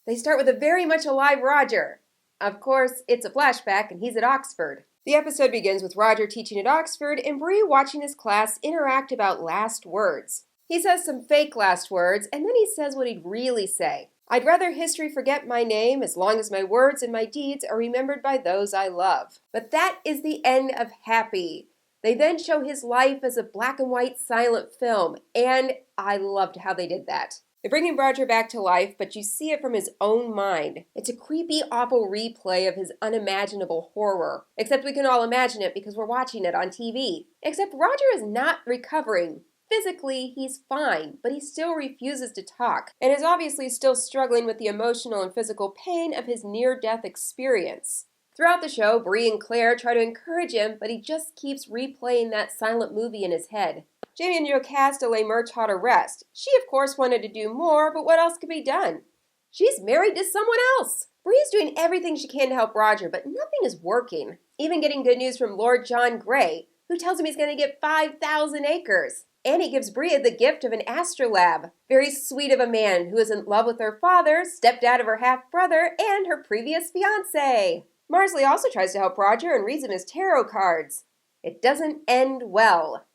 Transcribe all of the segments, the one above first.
They start with a very much alive Roger. Of course, it's a flashback and he's at Oxford. The episode begins with Roger teaching at Oxford and Bree watching his class interact about last words. He says some fake last words, and then he says what he'd really say. I'd rather history forget my name as long as my words and my deeds are remembered by those I love. But that is the end of Happy. They then show his life as a black and white silent film, and I loved how they did that. They're bringing Roger back to life, but you see it from his own mind. It's a creepy, awful replay of his unimaginable horror. Except we can all imagine it because we're watching it on TV. Except Roger is not recovering. Physically, he's fine, but he still refuses to talk, and is obviously still struggling with the emotional and physical pain of his near-death experience. Throughout the show, Bree and Claire try to encourage him, but he just keeps replaying that silent movie in his head. Jamie and Jocasta lay Murtaugh to rest. She, of course, wanted to do more, but what else could be done? She's married to someone else. Bree's doing everything she can to help Roger, but nothing is working. Even getting good news from Lord John Grey, who tells him he's going to get 5,000 acres. And he gives Bree the gift of an astrolabe. Very sweet of a man who is in love with her father, stepdad of her half-brother, and her previous fiancé. Marsley also tries to help Roger and reads him his tarot cards. It doesn't end well.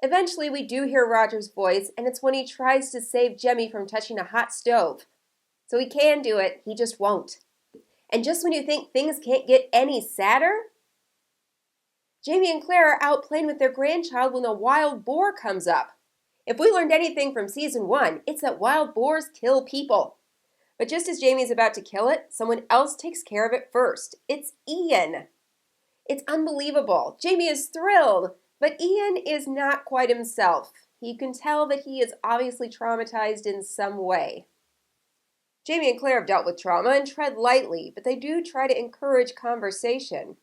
Eventually, we do hear Roger's voice, and it's when he tries to save Jemmy from touching a hot stove. So he can do it, he just won't. And just when you think things can't get any sadder, Jamie and Claire are out playing with their grandchild when a wild boar comes up. If we learned anything from season 1, it's that wild boars kill people. But just as Jamie's about to kill it, someone else takes care of it first. It's Ian. It's unbelievable. Jamie is thrilled, but Ian is not quite himself. You can tell that he is obviously traumatized in some way. Jamie and Claire have dealt with trauma and tread lightly, but they do try to encourage conversation.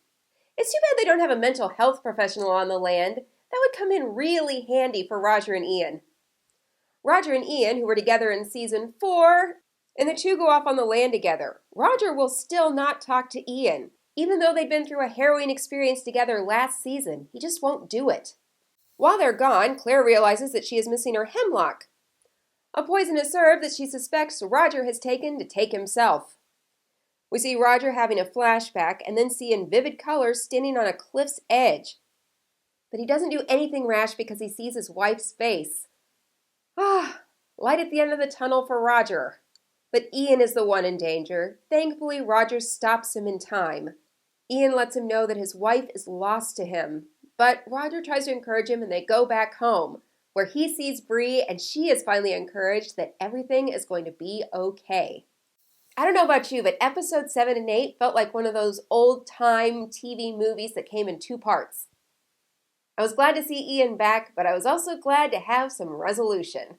It's too bad they don't have a mental health professional on the land. That would come in really handy for Roger and Ian. Roger and Ian, who were together in season 4, and the two go off on the land together. Roger will still not talk to Ian. Even though they'd been through a harrowing experience together last season, he just won't do it. While they're gone, Claire realizes that she is missing her hemlock, a poisonous herb that she suspects Roger has taken to take himself. We see Roger having a flashback and then see in vivid colors standing on a cliff's edge. But he doesn't do anything rash because he sees his wife's face. Light at the end of the tunnel for Roger. But Ian is the one in danger. Thankfully, Roger stops him in time. Ian lets him know that his wife is lost to him. But Roger tries to encourage him and they go back home, where he sees Bree and she is finally encouraged that everything is going to be okay. I don't know about you, but episodes 7 and 8 felt like one of those old-time TV movies that came in 2 parts. I was glad to see Ian back, but I was also glad to have some resolution.